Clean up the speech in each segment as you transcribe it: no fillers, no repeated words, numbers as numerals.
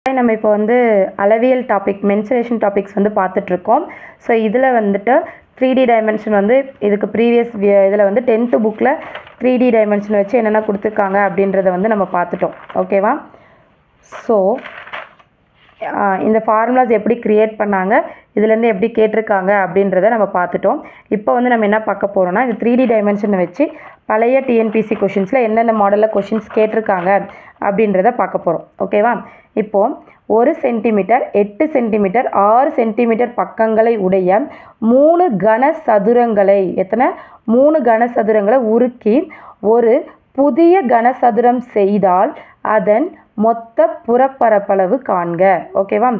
நம்ம இப்போ வந்து அளவியல் டாபிக் மென்சுரேஷன் டாபிக்ஸ் வந்து பார்த்துட்ருக்கோம். ஸோ இதில் வந்துட்டு 3D டைமென்ஷன் வந்து இதுக்கு ப்ரீவியஸ் இதில் வந்து 10th புக்கில் 3D டைமென்ஷன் வச்சு என்னென்ன கொடுத்துருக்காங்க அப்படின்றத வந்து நம்ம பார்த்துட்டோம். ஓகேவா? ஸோ இந்த ஃபார்முலாஸ் எப்படி க்ரியேட் பண்ணாங்க, இதுலேருந்து எப்படி கேட்டிருக்காங்க அப்படின்றத நம்ம பார்த்துட்டோம். இப்போ வந்து நம்ம என்ன பார்க்க போகிறோம்னா, இந்த 3D டைமென்ஷனை வச்சு பழைய டிஎன்பிசி கொஷின்ஸில் எந்தெந்த மாடலில் கொஷின்ஸ் கேட்டிருக்காங்க அப்படின்றத பார்க்க போகிறோம். ஓகேவா? இப்போது 1 சென்டிமீட்டர் 8 சென்டிமீட்டர் 6 சென்டிமீட்டர் பக்கங்களை உடைய 3 கனசதுரங்களை 3 கனசதுரங்களை உருக்கி ஒரு புதிய கனசதுரம் செய்தால் அதன் மொத்த புறப்பரப்பளவு காண்க. ஓகேவா?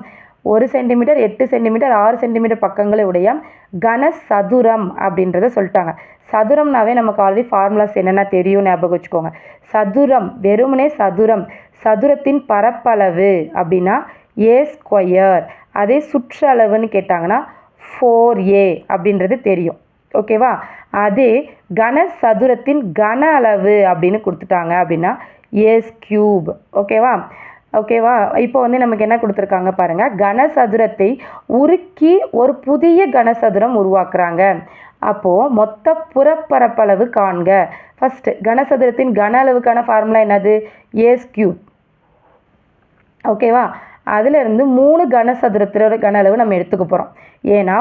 1 சென்டிமீட்டர் 8 சென்டிமீட்டர் 6 சென்டிமீட்டர் பக்கங்களை உடைய கனசதுரம் அப்படின்றத சொல்லிட்டாங்க. சதுரம்னாவே நமக்கு ஆல்ரெடி ஃபார்முலாஸ் என்னென்ன தெரியும், ஞாபகம் வச்சுக்கோங்க. சதுரம் வெறுமனே சதுரம், சதுரத்தின் பரப்பளவு அப்படின்னா ஏ ஸ்கொயர். அதே சுற்றளவுன்னு கேட்டாங்கன்னா 4a அப்படின்றது தெரியும். ஓகேவா? அதே கனசதுரத்தின் கன அளவு அப்படின்னு கொடுத்துட்டாங்க அப்படின்னா ஏஸ் கியூப். ஓகேவா? இப்போ வந்து நமக்கு என்ன கொடுத்துருக்காங்க பாருங்கள். கனசதுரத்தை உருக்கி ஒரு புதிய கனசதுரம் உருவாக்குறாங்க. அப்போது மொத்த புறப்பரப்பளவு காண்க. ஃபஸ்ட்டு கனசதுரத்தின் கன அளவுக்கான ஃபார்முலா என்னது? A cube. ஓகேவா? அதிலிருந்து 3 கனசதுரத்தோட கன அளவு நம்ம எடுத்துக்க போகிறோம். ஏன்னா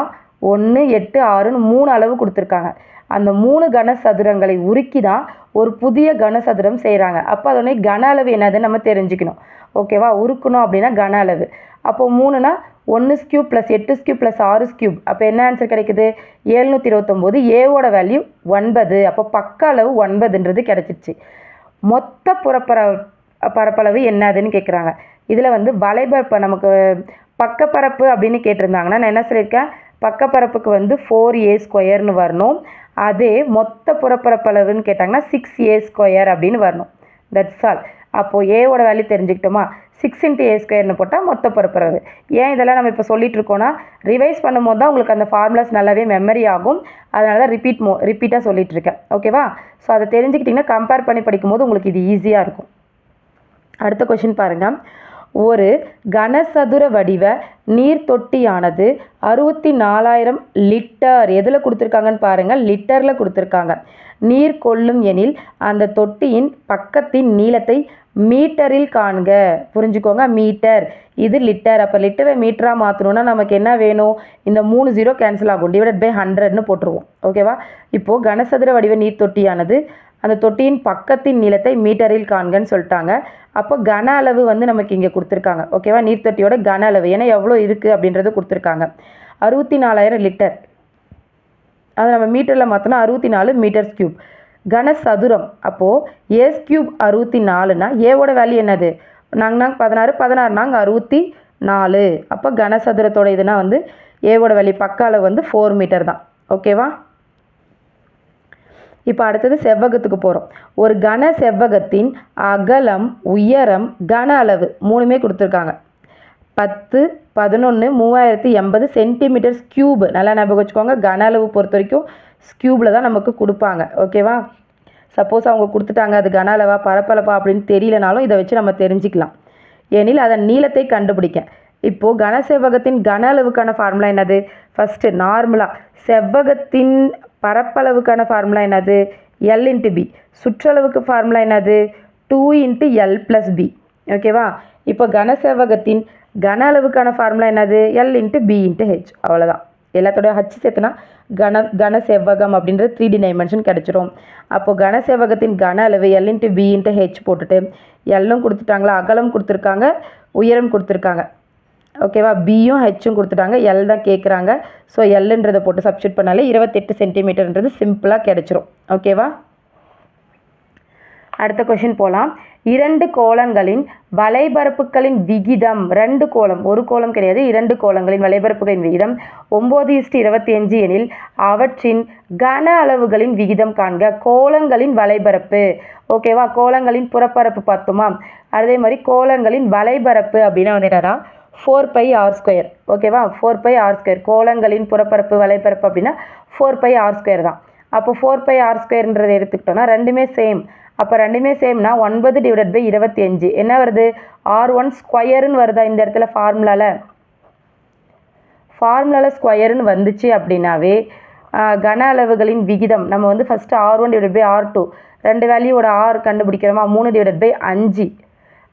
1 8 6ன்னு 3 அளவு கொடுத்துருக்காங்க. அந்த 3 கனசதுரங்களை உருக்கி தான் ஒரு புதிய கனசதுரம் செய்கிறாங்க. அப்போ அதோடைய கன அளவு என்னதுன்னு நம்ம தெரிஞ்சுக்கணும். ஓகேவா? உருக்கணும் அப்படின்னா கன அளவு. அப்போது 3னா 1 ஸ்கியூப் ப்ளஸ் 8 ஸ்கியூப் ப்ளஸ் 6 ஸ்கியூப். அப்போ என்ன ஆன்சர் கிடைக்குது? 729. ஏவோட வேல்யூ 9. அப்போ பக்க அளவு 9ன்றது கிடச்சிருச்சு. மொத்த பரப்பளவு என்னதுன்னு கேட்குறாங்க. இதில் வந்து வலைபரப்பு நமக்கு பக்கப்பரப்பு அப்படின்னு கேட்டிருந்தாங்கன்னா நான் என்ன சொல்லியிருக்கேன்? பக்கப்பரப்புக்கு வந்து 4a ஸ்கொயர்னு வரணும். அதே மொத்த புறப்பரப்பளவுன்னு கேட்டாங்கன்னா 6a ஸ்கொயர் அப்படின்னு வரணும். That's all. அப்போது ஏவோட வேல்யூ தெரிஞ்சுக்கிட்டோமா? 6 × a ஸ்கொயர்னு போட்டால் மொத்த பரப்பளவு. ஏன் இதெல்லாம் நம்ம இப்போ சொல்லிட்டு இருக்கோன்னா, ரிவைஸ் பண்ணும்போது தான் உங்களுக்கு அந்த ஃபார்முலாஸ் நல்லாவே மெமரி ஆகும். அதனால தான் ரிப்பீட்டாக சொல்லிட்டு இருக்கேன். ஓகேவா? ஸோ அதை தெரிஞ்சுக்கிட்டிங்கன்னா கம்பேர் பண்ணி படிக்கும்போது உங்களுக்கு இது ஈஸியாக இருக்கும். அடுத்த கொஷின் பாருங்கள். ஒரு கனசதுர வடிவ நீர் தொட்டியானது 64,000 லிட்டர் எதில் கொடுத்துருக்காங்கன்னு பாருங்கள். லிட்டரில் கொடுத்துருக்காங்க. நீர் கொள்ளும் எனில் அந்த தொட்டியின் பக்கத்தின் நீளத்தை மீட்டரில் காண்க. புரிஞ்சுக்கோங்க, மீட்டர், இது லிட்டர். அப்போ லிட்டரை மீட்டராக மாற்றணுன்னா நமக்கு என்ன வேணும்? இந்த 3 0 கேன்சல் ஆகும். டிவைடட் பை 100ன்னு போட்டுருவோம். ஓகேவா? இப்போது கனசதுர வடிவ நீர் தொட்டியானது அந்த தொட்டியின் பக்கத்தின் நீளத்தை மீட்டரில் காண்கன்னு சொல்லிட்டாங்க. அப்போ கன அளவு வந்து நமக்கு இங்கே கொடுத்துருக்காங்க. ஓகேவா? நீர்த்தொட்டியோட கன அளவு ஏன்னா எவ்வளோ இருக்குது அப்படின்றது கொடுத்துருக்காங்க. 64,000 லிட்டர். அதை நம்ம மீட்டரில் மாற்றினா 64 மீட்டர்ஸ் கியூப். கனசதுரம் அப்போது ஏஸ் கியூப் 64னா ஏவோட வேல்யூ என்னது? நாங்கள் 16 நாங்கள் 64. அப்போ கனசதுரத்தோட இதுனா வந்து ஏவோட வேல்யூ பக்க அளவு வந்து 4 மீட்டர் தான். ஓகேவா? இப்போ அடுத்தது செவ்வகத்துக்கு போகிறோம். ஒரு கன செவ்வகத்தின் அகலம் உயரம் கன அளவு 3மே கொடுத்துருக்காங்க. 10 11 3080 சென்டிமீட்டர்ஸ் கியூப். நல்லா ஞாபகம் வச்சுக்கோங்க. கன அளவு பொறுத்த வரைக்கும் ஸ்கியூபில் தான் நமக்கு கொடுப்பாங்க. ஓகேவா? சப்போஸ் அவங்க கொடுத்துட்டாங்க அது கன அளவா பரப்பளவா அப்படின்னு தெரியலனாலும் இதை வச்சு நம்ம தெரிஞ்சுக்கலாம். ஏனில் அதன் நீளத்தை கண்டுபிடிக்க. இப்போது கன செவ்வகத்தின் கன அளவுக்கான ஃபார்முலா என்னது? ஃபஸ்ட்டு நார்மலாக செவ்வகத்தின் பரப்பளவுக்கான ஃபார்முலா என்னது? L × B. சுற்றளவுக்கு ஃபார்முலா என்னது? 2 × L + B. ஓகேவா? இப்போ கனசெவ்வகத்தின் கன அளவுக்கான ஃபார்முலா என்னது? L × B × H. அவ்வளோதான். எல்லாத்தோட H சேர்த்துனா கனசெவ்வகம் அப்படின்றது 3D டைமென்ஷன் கிடச்சிரும். அப்போது கனசெவ்வகத்தின் கன அளவு L × B × H போட்டுட்டு எல்லும் கொடுத்துட்டாங்களா, அகலம் கொடுத்துருக்காங்க, உயரம் கொடுத்துருக்காங்க. ஓகேவா? பியும் ஹெச்சும் கொடுத்துட்டாங்க. எல் தான் கேட்குறாங்க. ஸோ எல்ன்றதை போட்டு சப்ஸ்டியூட் பண்ணாலே 28 சென்டிமீட்டர்ன்றது சிம்பிளாக கிடச்சிரும். ஓகேவா? அடுத்த கொஷின் போகலாம். 2 கோளங்களின் வலைபரப்புகளின் விகிதம். 2 கோளம், ஒரு கோளம் கிடையாது, 2 கோளங்களின் வலைபரப்புகளின் விகிதம் 9:25 எனில் அவற்றின் கன அளவுகளின் விகிதம் காண்க. கோளங்களின் வலைபரப்பு. ஓகேவா? கோளங்களின் புறப்பரப்பு பார்த்தோமா? அதே மாதிரி கோளங்களின் வலைபரப்பு அப்படின்னா வந்து என்னன்னா 4πr². ஓகேவா? 4πr². கோளங்களின் புறப்பரப்பு வலைபரப்பு அப்படின்னா 4πr² தான். அப்போ 4πr²ன்றதை எடுத்துக்கிட்டோன்னா ரெண்டுமே சேம். அப்போ ரெண்டுமே சேம்னா 9/25 என்ன வருது? R1 ஸ்கொயருன்னு வருதா இந்த இடத்துல ஃபார்முலாவில் ஸ்கொயருன்னு வந்துச்சு அப்படின்னாவே கன அளவுகளின் விகிதம் நம்ம வந்து ஃபஸ்ட்டு R1/R2 ரெண்டு வேல்யூவோட R கண்டுபிடிக்கிறோமா 3/5.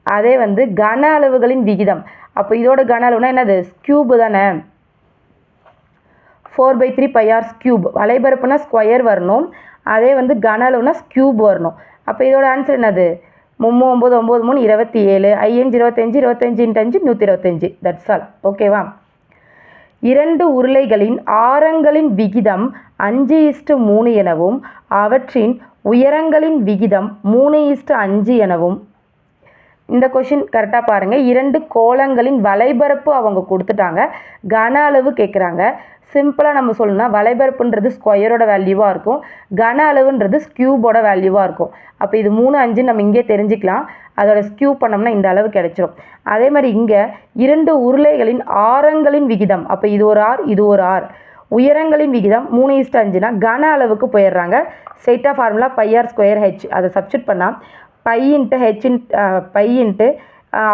அதே வந்து கன அளவுகளின் விகிதம் அப்போ இதோட கன அளவுனா என்னது? கியூபு தானே. 4/3πr³ வலைபரப்புனா ஸ்கொயர் வரணும். அதே வந்து கன அளவுனா கியூப் வரணும். அப்போ இதோட ஆன்சர் என்னது? 9 9 3 27 5 25 25 × 5 125. That's all. ஓகேவா? இரண்டு உருளைகளின் ஆரங்களின் விகிதம் 5:3 எனவும் அவற்றின் உயரங்களின் விகிதம் 3:5 எனவும். இந்த கொஷின் கரெக்டாக பாருங்கள். இரண்டு கோளங்களின் வலைபரப்பு அவங்க கொடுத்துட்டாங்க, கன அளவு கேட்குறாங்க. சிம்பிளாக நம்ம சொல்லணும்னா வலைபரப்புன்றது ஸ்கொயரோட வேல்யூவாக இருக்கும், கன அளவுன்றது கியூபோட வேல்யூவாக இருக்கும். அப்போ இது 3 5 நம்ம இங்கே தெரிஞ்சுக்கலாம். அதோட ஸ்கியூ பண்ணோம்னா இந்த அளவு கிடைச்சிரும். அதே மாதிரி இங்கே இரண்டு உருளைகளின் ஆரங்களின் விகிதம் அப்போ இது ஒரு ஆர் இது ஒரு ஆர், உயரங்களின் விகிதம் 3:5னா கன அளவுக்கு போயிடுறாங்க. ஸ்ட்ரெயிட்டாக ஃபார்முலா πr²h அதை சப்ஸ்டிட் பண்ணால் π இன்ட்டு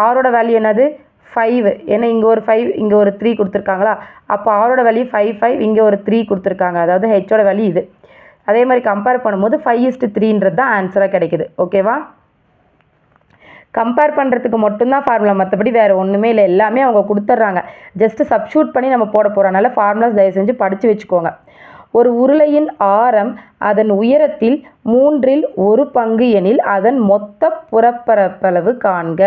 ஆரோட வேல்யூ என்னது? 5. ஏன்னா இங்கே ஒரு 5 இங்கே ஒரு 3 கொடுத்துருக்காங்களா, அப்போ ஆரோட வேல்யூ 5 5 இங்கே ஒரு 3 கொடுத்துருக்காங்க, அதாவது ஹெச்சோட வேல்யூ இது. அதே மாதிரி கம்பேர் பண்ணும்போது 5:3ன்றது தான் ஆன்சராக கிடைக்குது. ஓகேவா? கம்பேர் பண்ணுறதுக்கு மட்டும்தான் ஃபார்முலா, மற்றபடி வேறு ஒன்றுமே இல்லை. எல்லாமே அவங்க கொடுத்துட்றாங்க, ஜஸ்ட்டு சப்ஸ்டியூட் பண்ணி நம்ம போட போகிறனால ஃபார்முலாஸ் தயவு செஞ்சு படித்து வச்சுக்கோங்க. ஒரு உருளையின் ஆரம் அதன் உயரத்தில் 1/3 எனில் அதன் மொத்த புறப்பரப்பளவு காண்க.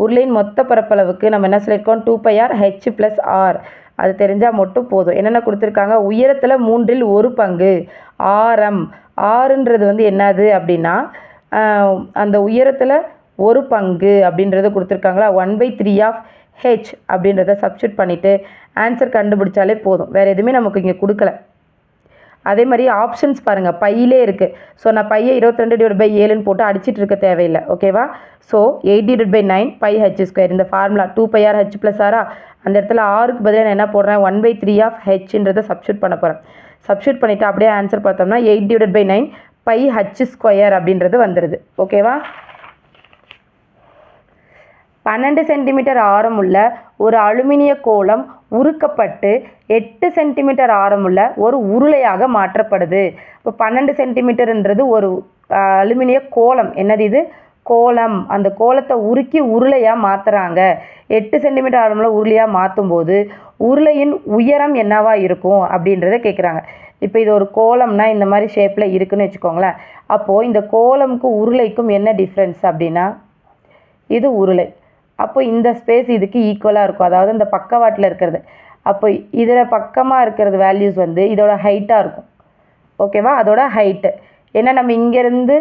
உருளையின் மொத்த பரப்பளவுக்கு நம்ம என்ன சொல்லியிருக்கோம்? 2πr/h+r. அது தெரிஞ்சால் மட்டும் போதும். என்னென்ன கொடுத்துருக்காங்க? உயரத்தில் 1/3 ஆரம், ஆறுன்றது வந்து என்னது அப்படின்னா அந்த உயரத்தில் 1 அப்படின்றத கொடுத்துருக்காங்களா. 1/3 அப்படின்றத சப்ஸ்டியூட் பண்ணிவிட்டு ஆன்சர் கண்டுபிடிச்சாலே போதும். வேறு எதுவுமே நமக்கு இங்கே கொடுக்கல. அதே மாதிரி ஆப்ஷன்ஸ் பாருங்கள், பையிலே இருக்குது. ஸோ நான் பையை 22/7ன்னு போட்டு அடிச்சிட்டு இருக்க தேவையில்லை. ஓகேவா? So 8/9 πh². இந்த ஃபார்முலா 2πr/h+r அந்த இடத்துல ஆருக்கு பதிலாக நான் என்ன போடுறேன்? 1/3 சப்ஸ்டியூட் பண்ண போகிறேன். சப்ஸ்டியூட் பண்ணிவிட்டு அப்படியே ஆன்சர் பார்த்தோம்னா 8/9 πh² அப்படின்றது வந்துடுது. ஓகேவா? 12 சென்டிமீட்டர் ஆரமுள்ள ஒரு அலுமினிய கோளம் உருக்கப்பட்டு 8 சென்டிமீட்டர் ஆரமுள்ள ஒரு உருளையாக மாற்றப்படுது. இப்போ 12 சென்டிமீட்டர்ன்றது ஒரு அலுமினிய கோளம். என்னது இது? கோளம். அந்த கோலத்தை உருக்கி உருளையாக மாற்றுறாங்க. 8 சென்டிமீட்டர் ஆரமுள்ள உருளையாக மாற்றும் போது உருளையின் உயரம் என்னவா இருக்கும் அப்படின்றத கேட்குறாங்க. இப்போ இது ஒரு கோலம்னா இந்த மாதிரி ஷேப்பில் இருக்குன்னு வச்சுக்கோங்களேன். அப்போது இந்த கோலமுக்கும் உருளைக்கும் என்ன டிஃப்ரென்ஸ் அப்படின்னா, இது உருளை, அப்போ இந்த ஸ்பேஸ் இதுக்கு ஈக்குவலாக இருக்கும், அதாவது இந்த பக்கவாட்டில் இருக்கிறது. அப்போ இதில் பக்கமாக இருக்கிறது வேல்யூஸ் வந்து இதோட ஹைட்டாக இருக்கும். ஓகேவா? அதோட ஹைட்டு ஏன்னா நம்ம இங்கேருந்து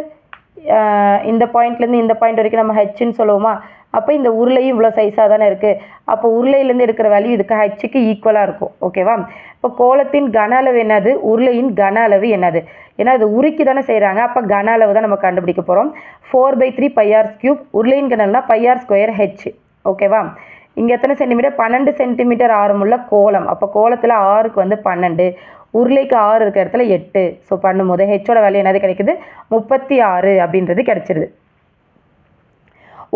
இந்த பாயிண்ட்லேருந்து இந்த பாயிண்ட் வரைக்கும் நம்ம ஹெச்ன்னு சொல்லுவோமா, அப்போ இந்த உருளையும் இவ்வளோ சைஸாக தானே இருக்குது. அப்போ உருளையிலேருந்து எடுக்கிற வேல்யூ இதுக்கு ஹெச்சுக்கு ஈக்குவலாக இருக்கும். ஓகேவா? இப்போ கோலத்தின் கன அளவு என்னது? உருளையின் கன அளவு என்னது? ஏன்னா அது உருக்கி தானே செய்கிறாங்க, அப்போ கன அளவு தான் நம்ம கண்டுபிடிக்க போகிறோம். 4/3 πr³. உருளையின் கன அளவுனா πr²h. ஓகேவா? இங்கே எத்தனை சென்டிமீட்டர்? 12 சென்டிமீட்டர் ஆரமுள்ள கோலம். அப்போ கோலத்தில் ஆறுக்கு வந்து 12, உருளைக்கு 6 இருக்கிற இடத்துல 8. ஸோ பண்ணும்போது ஹெச்சோட வேல்யூ என்னது கிடைக்குது? 36 அப்படின்றது கிடைச்சிருது.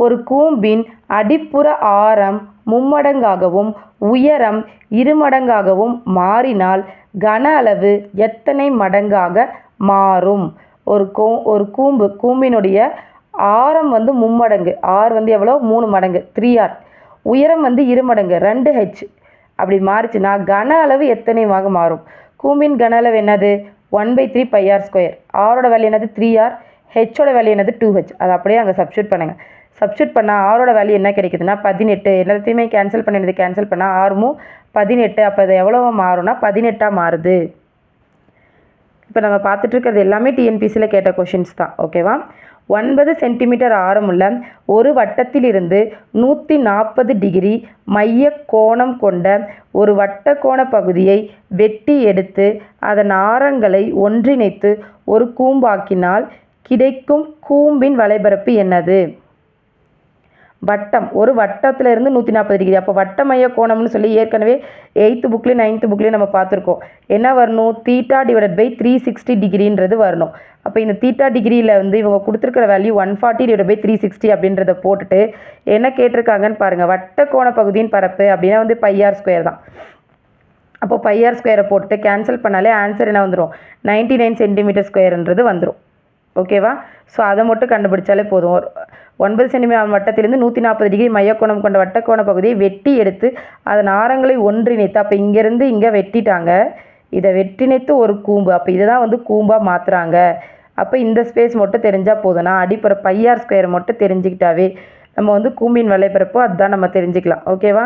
ஒரு கூம்பின் அடிப்புற ஆரம் மும்மடங்காகவும் உயரம் 2 மடங்காகவும் மாறினால் கன அளவு எத்தனை மடங்காக மாறும்? ஒரு கூம்பினுடைய ஆரம் வந்து மும்மடங்கு, ஆர் வந்து எவ்வளோ? 3 மடங்கு 3r, உயரம் வந்து 2 மடங்கு 2h அப்படி மாறிச்சுன்னா கன அளவு எத்தனையாக மாறும்? கூம்பின் கன அளவு என்னது? 1/3 πr². ஆரோட வேல்யூ என்னது? 3r, ஹெச்சோட வேல்யூ என்னது? 2h. அதை அப்படியே அங்கே சப்ஸ்டியூட் பண்ணுங்கள். சப்ஸ்டியூட் பண்ணால் ஆரோட வேல்யூ என்ன கிடைக்குதுன்னா 18. எல்லாத்தையுமே கேன்சல் பண்ணினது கேன்சல் பண்ணால் 6 18. அப்போ அது எவ்வளோ மாறும்னா 18ஆக மாறுது. இப்போ நம்ம பார்த்துட்டு இருக்கிறது எல்லாமே டிஎன்பிசியில் கேட்ட கொஷின்ஸ் தான். ஓகேவா? 9 சென்டிமீட்டர் ஆரமுள்ள ஒரு வட்டத்திலிருந்து 140 டிகிரி மைய கோணம் கொண்ட ஒரு வட்டக்கோண பகுதியை வெட்டி எடுத்து அதன் ஆரங்களை ஒன்றிணைத்து ஒரு கூம்பாக்கினால் கிடைக்கும் கூம்பின் வலைபரப்பு என்னது? வட்டம் ஒரு வட்டத்திலிருந்து 140 டிகிரி. அப்போ வட்ட மைய கோணம்னு சொல்லி ஏற்கனவே 8th புக்லேயும் 9th புக்லேயும் நம்ம பார்த்துருக்கோம். என்ன வரணும்? தீட்டா டிவைடட் பை 360 டிகிரின்றது வரணும். அப்போ இந்த தீட்டா டிகிரியில் வந்து இவங்க கொடுத்துருக்கிற வேல்யூ 140 டிவைட் பை 360 அப்படின்றத போட்டுட்டு என்ன கேட்டிருக்காங்கன்னு பாருங்கள். வட்ட கோண பகுதியின் பரப்பு அப்படின்னா வந்து πr ஸ்கொயர் தான். அப்போ πr ஸ்கொயரை போட்டு கேன்சல் பண்ணாலே ஆன்சர் என்ன வந்துடும்? 99 சென்டிமீட்டர் ஸ்கொயர்ன்றது வந்துடும். ஓகேவா? ஸோ அதை மட்டும் கண்டுபிடிச்சாலே போதும். 9 சென்டிமீட்டர் வட்டத்திலிருந்து 140 டிகிரி மையக்கோணம் கொண்ட வட்டக்கோண பகுதியை வெட்டி எடுத்து அதன் ஆரங்களை ஒன்றிணைத்து, அப்போ இங்கேருந்து இங்கே வெட்டிட்டாங்க, இதை வெட்டிணைத்து ஒரு கூம்பு, அப்போ இதை தான் வந்து கூம்பாக மாற்றுறாங்க. அப்போ இந்த ஸ்பேஸ் மட்டும் தெரிஞ்சால் போதும்னா அடிப்புற πr ஸ்கொயர் மட்டும் தெரிஞ்சுக்கிட்டாவே நம்ம வந்து கூம்பின் வலைப்பரப்போ அதுதான் நம்ம தெரிஞ்சுக்கலாம். ஓகேவா?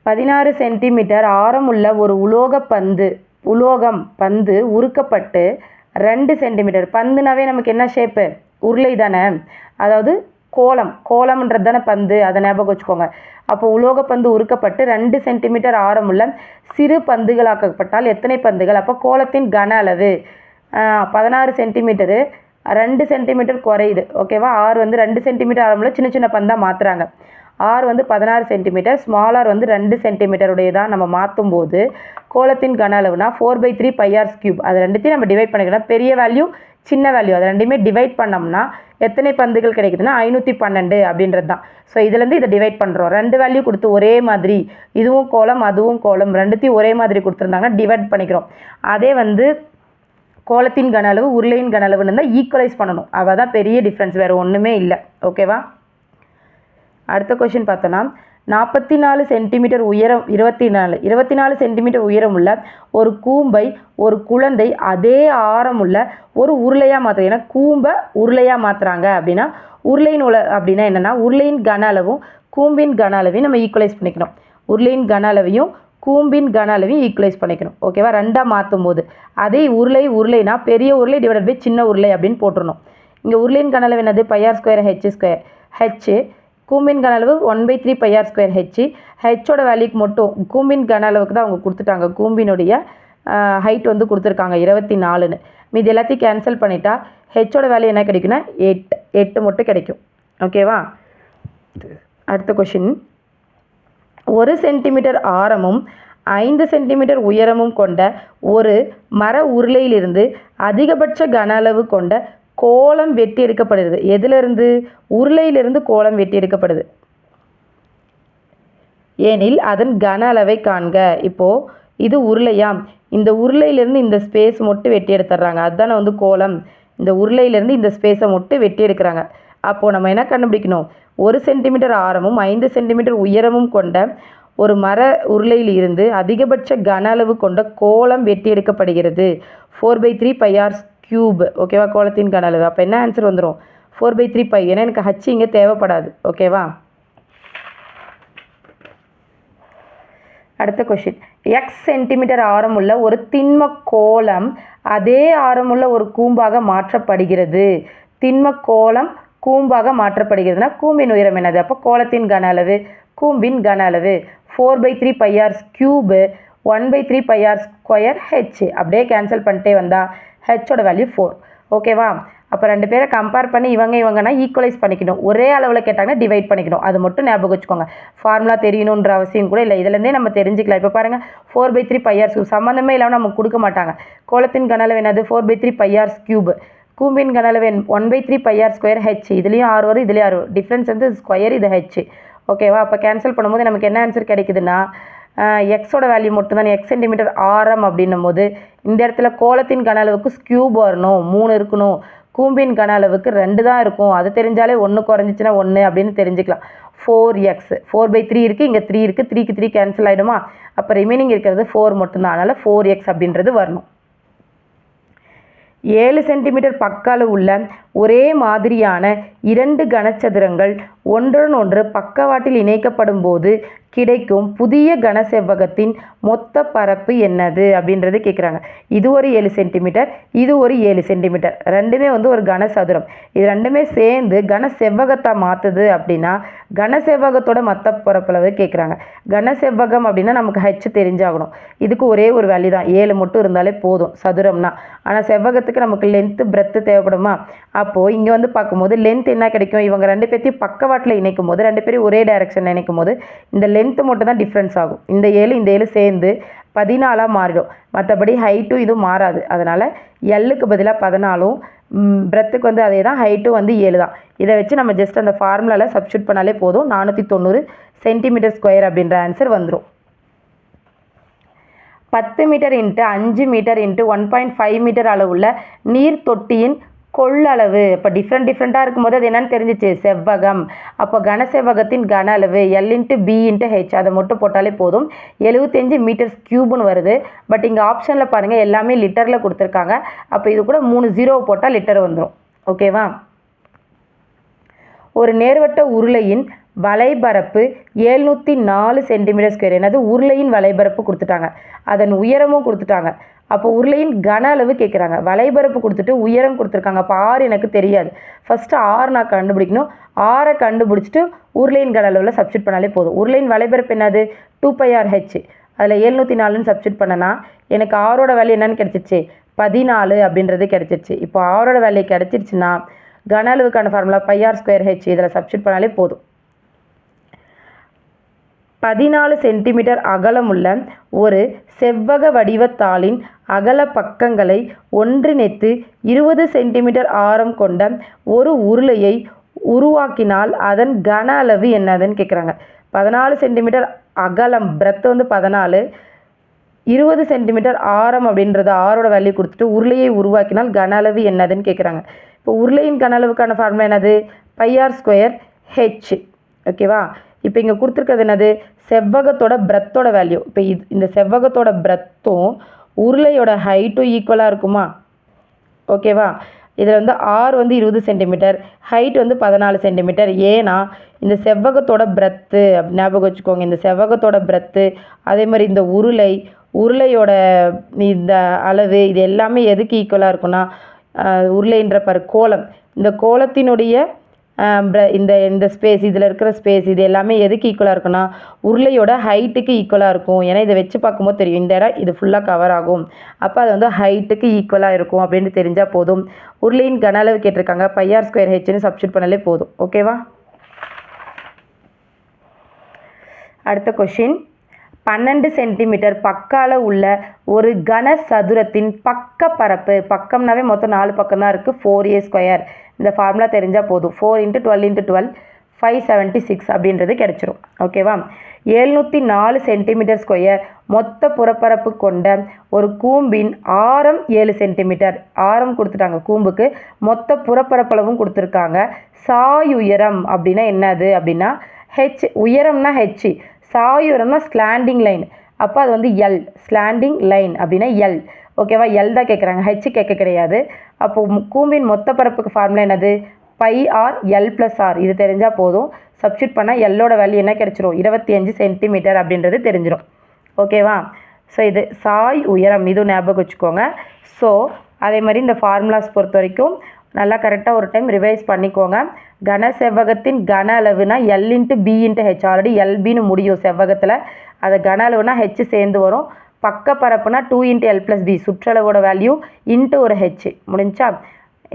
பதினாறு சென்டிமீட்டர் ஆரமுள்ள ஒரு உலோகம் பந்து உருக்கப்பட்டு 2 சென்டிமீட்டர். பந்துனாவே நமக்கு என்ன ஷேப்பு? உருளை தானே, அதாவது கோலம்ன்றது தானே பந்து, அதை ஞாபகம் வச்சுக்கோங்க. அப்போ உலோக பந்து உருக்கப்பட்டு 2 சென்டிமீட்டர் ஆரமுள்ள சிறு பந்துகளாக்கப்பட்டால் எத்தனை பந்துகள்? அப்போ கோலத்தின் கன அளவு 16 சென்டிமீட்டரு, 2 சென்டிமீட்டர் குறையுது. ஓகேவா? ஆர் வந்து 2 சென்டிமீட்டர் ஆரமுள்ள சின்ன சின்ன பந்தாக மாற்றுறாங்க. ஆர் வந்து 16 சென்டிமீட்டர், ஸ்மால் ஆர் வந்து 2 சென்டிமீட்டருடையதான் நம்ம மாற்றும் போது கோலத்தின் கன அளவுனா 4/3 πr3. அது ரெண்டுத்தையும் நம்ம டிவைட் பண்ணிக்கலாம். பெரிய வேல்யூ சின்ன வேல்யூ அது ரெண்டையுமே டிவைட் பண்ணோம்னா எத்தனை பந்துகள் கிடைக்குதுன்னா 512 அப்படின்றது தான். ஸோ இதுலேருந்து இதை டிவைட் பண்ணுறோம். 2 வேல்யூ கொடுத்து ஒரே மாதிரி, இதுவும் கோலம் அதுவும் கோலம், ரெண்டுத்தையும் ஒரே மாதிரி கொடுத்துருந்தாங்கன்னா டிவைட் பண்ணிக்கிறோம். அதே வந்து கோலத்தின் கன அளவு உருளையின் கன அளவுன்னு இருந்தால் ஈக்குவலைஸ் பண்ணணும். அவள் தான் பெரிய டிஃப்ரென்ஸ், வேறு ஒன்றுமே இல்லை. ஓகேவா? அடுத்த கொஷின் பார்த்தோன்னா 44 சென்டிமீட்டர் உயரம் 24 சென்டிமீட்டர் உயரம் உள்ள ஒரு கூம்பை ஒரு குழந்தை அதே ஆரமுள்ள ஒரு உருளையாக மாற்றுறது. ஏன்னா கூம்பை உருளையாக மாற்றுறாங்க அப்படின்னா உருளையின் அப்படின்னா என்னென்னா உருளையின் கன அளவும் கூம்பின் கன அளவையும் நம்ம ஈக்குவலைஸ் பண்ணிக்கணும். உருளையின் கன அளவையும் கூம்பின் கன அளவையும் ஈக்குவலைஸ் பண்ணிக்கணும். ஓகேவா? ரெண்டாக மாற்றும் போது அதே உருளைனா பெரிய உருளை டிவைட் பை சின்ன உருளை அப்படின்னு போட்டுருணும். இங்கே உருளையின் கன அளவு என்னது? πr square h square. H கூம்பின் கன அளவு 1/3 πr ஸ்கொயர் ஹெச்சோட வேல்யூக்கு மட்டும் கூம்பின் கன அளவுக்கு தான் அவங்க கொடுத்துட்டாங்க. கூம்பினுடைய ஹைட் வந்து கொடுத்துருக்காங்க 24ன்னு. மீது எல்லாத்தையும் கேன்சல் பண்ணிட்டா ஹெச்சோட வேல்யூ என்ன கிடைக்குன்னா 8 மட்டும் கிடைக்கும். ஓகேவா? அடுத்த கொஷின். 1 சென்டிமீட்டர் ஆரமும் 5 சென்டிமீட்டர் உயரமும் கொண்ட ஒரு மர உருளையிலிருந்து அதிகபட்ச கன அளவு கொண்ட கோலம் வெட்டி எடுக்கப்படுது. எதிலிருந்து? உருளையிலிருந்து கோலம் வெட்டி எடுக்கப்படுது. ஏனில் அதன் கன அளவை காண்க. இப்போது இது உருளையாம், இந்த உருளையிலேருந்து இந்த ஸ்பேஸ் மட்டும் வெட்டி எடுத்துடுறாங்க, அதுதானே வந்து கோலம். இந்த உருளையிலேருந்து இந்த ஸ்பேஸை மட்டும் வெட்டி எடுக்கிறாங்க. அப்போது நம்ம என்ன கண்டுபிடிக்கணும்? 1 சென்டிமீட்டர் ஆரமும் 5 சென்டிமீட்டர் உயரமும் கொண்ட ஒரு மர உருளையில் இருந்து அதிகபட்ச கன அளவு கொண்ட கோலம் வெட்டி எடுக்கப்படுகிறது. 4/3 πr3. ஓகேவா? கோலத்தின் கன அளவு. அப்போ என்ன ஆன்சர் வந்துடும்? 4/3 π. ஏன்னா எனக்கு ஹச் இங்கே தேவைப்படாது. ஓகேவா? அடுத்த கொஷின். எக்ஸ் சென்டிமீட்டர் ஆரமுள்ள ஒரு திண்ம கோலம் அதே ஆரமுள்ள ஒரு கூம்பாக மாற்றப்படுகிறது. திண்ம கோலம் கூம்பாக மாற்றப்படுகிறதுனா கூம்பின் உயரம் என்னது? அப்போ கோலத்தின் கன அளவு கூம்பின் கன அளவு 4/3 πr3 1/3 πr ஸ்கொயர் ஹெச். அப்படியே கேன்சல் பண்ணிட்டே வந்தால் ஹெச்சோட வேல்யூ 4. ஓகேவா? அப்போ ரெண்டு பேரை கம்பேர் பண்ணி இவங்கன்னா ஈக்குவலைஸ் பண்ணிக்கணும். ஒரே அளவில் கேட்டாங்கன்னா டிவைட் பண்ணிக்கணும். அது மட்டும் ஞாபகம் வச்சுக்கோங்க. ஃபார்முலா தெரியணுன்ற அவசியம் கூட இல்லை, இதுலேருந்தே நம்ம தெரிஞ்சுக்கலாம். இப்போ பாருங்கள் 4/3 πr3 சம்மந்தமே இல்லாமல் நமக்கு கொடுக்க மாட்டாங்க. கோலத்தின் கன அளவு என்னது? 4/3 πr3. கூம்பின் கன அளவு 1/3 πr ஸ்கொயர் ஹெச். இதுலேயும் 6 வரும், இதுலேயும் 6 வரும். டிஃப்ரென்ஸ் வந்து ஸ்கொயர், இது ஹெச். ஓகேவா? அப்போ கேன்சல் பண்ணும்போது நமக்கு என்ன ஆன்சர் கிடைக்குதுன்னா எக்ஸோட வேல்யூ மட்டும்தான். எக்ஸ் சென்டிமீட்டர் ஆரம் அப்படின்னும் போது இந்த இடத்துல கோலத்தின் கன அளவுக்கு ஸ்கியூப் வரணும், 3 இருக்கணும். கூம்பின் கன அளவுக்கு 2 தான் இருக்கும். அது தெரிஞ்சாலே 1 குறைஞ்சிச்சுன்னா 1 அப்படின்னு தெரிஞ்சுக்கலாம். 4x 4/3 இருக்குது, இங்கே 3 இருக்குது, 3க்கு 3 கேன்சல் ஆகிடுமா? அப்போ ரிமைனிங் இருக்கிறது 4 மட்டும்தான். அதனால் 4x அப்படின்றது வரணும். 7 சென்டிமீட்டர் பக்க அளவு உள்ள ஒரே மாதிரியான 2 கனசதுரங்கள் ஒன்றுடன் ஒன்று பக்கவாட்டில் இணைக்கப்படும் போது கிடைக்கும் புதிய கனசெவ்வகத்தின் மொத்த பரப்பு என்னது அப்படின்றது கேட்குறாங்க. இது ஒரு 7 சென்டிமீட்டர், இது ஒரு 7 சென்டிமீட்டர், ரெண்டுமே வந்து ஒரு கனசதுரம். இது ரெண்டுமே சேர்ந்து கனசெவ்வகத்தை மாற்றுது அப்படின்னா கனசெவ்வகத்தோட மொத்த பரப்பளவு கேட்குறாங்க. கனசெவ்வகம் அப்படின்னா நமக்கு ஹெச் தெரிஞ்சாகணும். இதுக்கு ஒரே ஒரு வேல்யூ தான், 7 மட்டும் இருந்தாலே போதும் சதுரம்னா. ஆனால் செவ்வகத்துக்கு நமக்கு லென்த்து பிரெத்து தேவைப்படுமா? அப்போது இங்கே வந்து பார்க்கும்போது லென்த் என்ன கிடைக்கும், இவங்க ரெண்டு பேர்த்தையும் பக்கவாட்டில் இணைக்கும் போது, ரெண்டு பேரும் ஒரே டைரக்ஷனில் இணைக்கும் போது இந்த லென்த்து மட்டும் தான் டிஃப்ரென்ஸ் ஆகும். இந்த 7 இந்த 7 சேர்ந்து 14 மாறிடும். மற்றபடி ஹைட்டும் இதுவும் மாறாது. அதனால் எல்லுக்கு பதிலாக 14, பிரெத்துக்கு வந்து அதே தான், ஹைட்டும் வந்து 7 தான். இதை வச்சு நம்ம ஜஸ்ட் அந்த ஃபார்முலாவில் சப்ஸ்டியூட் பண்ணாலே போதும். 490 சென்டிமீட்டர் ஸ்கொயர் அப்படின்ற ஆன்சர் வந்துடும். 10 metre into 5 metre into 1.5 metre அளவுள்ள நீர் தொட்டியின் கொள்ளளவு. இப்போ டிஃப்ரெண்ட்டாக இருக்கும்போது அது என்னன்னு தெரிஞ்சிச்சு, செவ்வகம். அப்போ கனசெவ்வகத்தின் கன அளவு L into B into H, அதை மட்டும் போட்டாலே போதும். 75 மீட்டர்ஸ் கியூப்னு வருது. பட் இங்கே ஆப்ஷனில் பாருங்கள் எல்லாமே லிட்டரில் கொடுத்துருக்காங்க. அப்போ இது கூட 3 0 போட்டால் லிட்டர் வந்துடும். ஓகேவா? ஒரு நேர்வட்ட உருளையின் வலைபரப்பு 704 சென்டிமீட்டர் ஸ்கொயர். என்னது, உருளையின் வலைபரப்பு கொடுத்துட்டாங்க, அதன் உயரமும் கொடுத்துட்டாங்க. அப்போ உருளையின் கன அளவு கேட்குறாங்க. வலைபரப்பு கொடுத்துட்டு உயரம் கொடுத்துருக்காங்க. அப்போ ஆறு எனக்கு தெரியாது. ஃபஸ்ட்டு ஆறு நான் கண்டுபிடிக்கணும். ஆறை கண்டுபிடிச்சிட்டு உருளையின் கன அளவில் சப்ஸ்டியூட் பண்ணாலே போதும். உருளையின் வலைபரப்பு என்னது, 2πr/h. அதில் 704ன்னு சப்ஸ்டியூட் பண்ணனா எனக்கு ஆரோட வேல்யூ என்னன்னு கிடச்சிச்சு, 14 அப்படின்றது கிடச்சிருச்சு. இப்போ ஆரோட வேல்யூ கிடச்சிருச்சுன்னா கன அளவுக்கான ஃபார்முலா πr²h, இதில் சப்ஸ்டியூட் பண்ணாலே போதும். 14 சென்டிமீட்டர் அகலமுள்ள ஒரு செவ்வக வடிவத்தாளின் அகல பக்கங்களை ஒன்றிணைத்து 20 சென்டிமீட்டர் ஆரம் கொண்ட ஒரு உருளையை உருவாக்கினால் அதன் கன அளவு என்னதுன்னு கேட்குறாங்க. 14 சென்டிமீட்டர் அகலம், பிரெத் வந்து 14, 20 சென்டிமீட்டர் ஆரம் அப்படின்றது ஆரோட வேல்யூ கொடுத்துட்டு உருளையை உருவாக்கினால் கன அளவு என்னதுன்னு கேட்குறாங்க. இப்போ உருளையின் கன அளவுக்கான ஃபார்முலா என்னது, πr²h. ஓகேவா? இப்போ இங்கே கொடுத்துருக்கிறது என்னது, செவ்வகத்தோட பிரெத்தோட வேல்யூ. இப்போ இந்த செவ்வகத்தோட பிரெத்தும் உருளையோட ஹைட்டும் ஈக்குவலாக இருக்குமா? ஓகேவா? இதில் வந்து ஆர் வந்து 20 சென்டிமீட்டர், ஹைட் வந்து 14 சென்டிமீட்டர். ஏன்னா இந்த செவ்வகத்தோட பிரெத்து ஞாபகம் வச்சுக்கோங்க, இந்த செவ்வகத்தோட பிரெத்து, அதே மாதிரி இந்த உருளையோட இந்த அளவு, இது எல்லாமே எதுக்கு ஈக்குவலாக இருக்குன்னா, உருளைன்ற கோலம், இந்த கோலத்தினுடைய இந்த ஸ்பேஸ், இதில் இருக்கிற ஸ்பேஸ், இது எல்லாமே எதுக்கு ஈக்குவலாக இருக்குன்னா உருளையோட ஹைட்டுக்கு ஈக்குவலாக இருக்கும். ஏன்னா இதை வச்சு பார்க்கும்போது தெரியும், இந்த இடம் இது ஃபுல்லாக கவர் ஆகும். அப்போ அது வந்து ஹைட்டுக்கு ஈக்குவலாக இருக்கும் அப்படின்னு தெரிஞ்சால் போதும். உருளையின் கன அளவு கேட்டிருக்காங்க, πr²hன்னு சப்ஸ்டியூட் பண்ணாலே போதும். ஓகேவா? அடுத்த கொஷின், 12 சென்டிமீட்டர் பக்கால உள்ள ஒரு கனசதுரத்தின் பக்க பரப்பு, பக்கம்னாவே மொத்தம் 4 பக்கம் தான் இருக்குது, 4a². இந்த ஃபார்முலா தெரிஞ்சால் போதும். 4 × 12 × 12 576 அப்படின்றது கிடச்சிரும். ஓகேவா? 704 சென்டிமீட்டர் ஸ்கொயர் மொத்த புறப்பரப்பு கொண்ட ஒரு கூம்பின் ஆரம் 7 சென்டிமீட்டர். ஆரம் கொடுத்துட்டாங்க கூம்புக்கு, மொத்த புறப்பரப்பளவும் கொடுத்துருக்காங்க. சாயுயரம் அப்படின்னா என்னது அப்படின்னா ஹெச், உயரம்னா ஹெச், சாயுயரம்னா ஸ்லாண்டிங் லைன். அப்போ அது வந்து எல், ஸ்லாண்டிங் லைன் அப்படின்னா எல். ஓகேவா? எல் தான் கேட்குறாங்க, ஹெச் கேட்க கிடையாது. அப்போது கூம்பின் மொத்த பரப்புக்கு ஃபார்முலா என்னது, πr/l+r. இது தெரிஞ்சால் போதும். சப்ஸ்டியூட் பண்ணால் எல்லோட வேல்யூ என்ன கிடச்சிரும், 25 சென்டிமீட்டர் அப்படின்றது தெரிஞ்சிடும். ஓகேவா? ஸோ இது சாய் உயரம், இதுவும் ஞாபகம் வச்சுக்கோங்க. ஸோ அதே மாதிரி இந்த ஃபார்முலாஸ் பொறுத்த வரைக்கும் நல்லா கரெக்டாக ஒரு டைம் ரிவைஸ் பண்ணிக்கோங்க. கனசெவ்வகத்தின் கன அளவுனா L into B into H. Already எல்பின்னு முடியும் செவ்வகத்தில், அது கன அளவுனா ஹெச் சேர்ந்து வரும். பக்க பரப்புனா 2 × l+b, சுற்றளவோட வேல்யூ இன்ட்டு ஒரு ஹெச். முடிஞ்சா?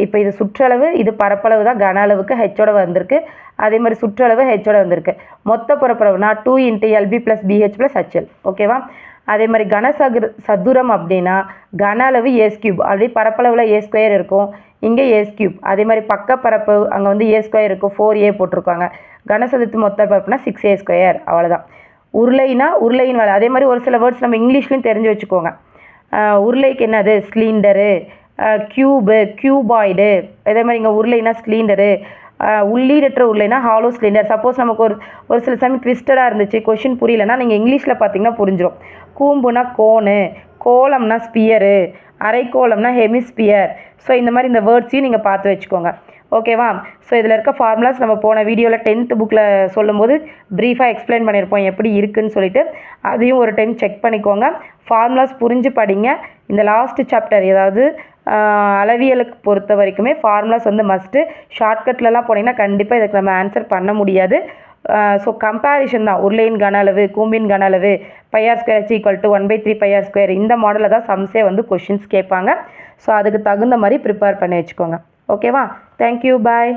இப்போ இது சுற்றளவு, இது பரப்பளவு தான், கன அளவுக்கு ஹெச்சோட வந்திருக்கு. அதே மாதிரி சுற்றளவு ஹெச்சோட வந்திருக்கு. மொத்த பரப்பளவுனா 2 × lb+bh+hl. ஓகேவா? அதே மாதிரி சதுரம் அப்படின்னா கன அளவு a³. ஆல்ரெடி பரப்பளவில் a² இருக்கும், இங்கே a³. அதே மாதிரி பக்க பரப்பு அங்கே வந்து a² இருக்கும், 4a போட்டிருக்காங்க. கனசதுரத்து மொத்த பரப்புனா 6a². அவ்வளோதான். உருளைனா உருளையின் வேலை. அதே மாதிரி ஒரு சில வேர்ட்ஸ் நம்ம இங்கிலீஷ்லையும் தெரிஞ்சு வச்சுக்கோங்க. உருளைக்கு என்னது, ஸ்லிண்டரு, கியூபு, கியூபாய்டு. அதே மாதிரி இங்கே உருளைனா ஸ்லிண்டரு, உள்ளீடற்ற உருளைனா ஹாலோ சிலிண்டர். சப்போஸ் நமக்கு ஒரு சில சமயம் ட்விஸ்டடாக இருந்துச்சு, கொஷின் புரியலன்னா நீங்கள் இங்கிலீஷில் பார்த்தீங்கன்னா புரிஞ்சிடும். கூம்புனா கோனு, கோலம்னா ஸ்பியரு, அரைக்கோளம்னா ஹெமிஸ்பியர். ஸோ இந்த மாதிரி இந்த வேர்ட்ஸையும் நீங்கள் பார்த்து வச்சுக்கோங்க. ஓகேவா? ஸோ இதில் இருக்க ஃபார்முலாஸ் நம்ம போன வீடியோவில் 10th புக்கில் சொல்லும்போது ப்ரீஃபாக எக்ஸ்பிளைன் பண்ணியிருப்போம் எப்படி இருக்குன்னு சொல்லிட்டு. அதையும் ஒரு டைம் செக் பண்ணிக்கோங்க. ஃபார்முலாஸ் புரிஞ்சு படிங்க. இந்த லாஸ்ட் சாப்டர் ஏதாவது அளவியலுக்கு பொறுத்த வரைக்குமே ஃபார்முலாஸ் வந்து மஸ்ட்டு. ஷார்ட்கட்லலாம் போனீங்கன்னா கண்டிப்பாக இதுக்கு நம்ம ஆன்சர் பண்ண முடியாது. ஸோ கம்பேரிஷன் தான். உருளையின் கன அளவு, கூம்பின் கன அளவு, πr² = 1/3 πr², இந்த மாடலில் தான் சம்ஸே வந்து கொஷின்ஸ் கேட்பாங்க. ஸோ அதுக்கு தகுந்த மாதிரி ப்ரிப்பேர் பண்ணி வச்சுக்கோங்க. ஓகேவா? தேங்க்யூ, பாய்.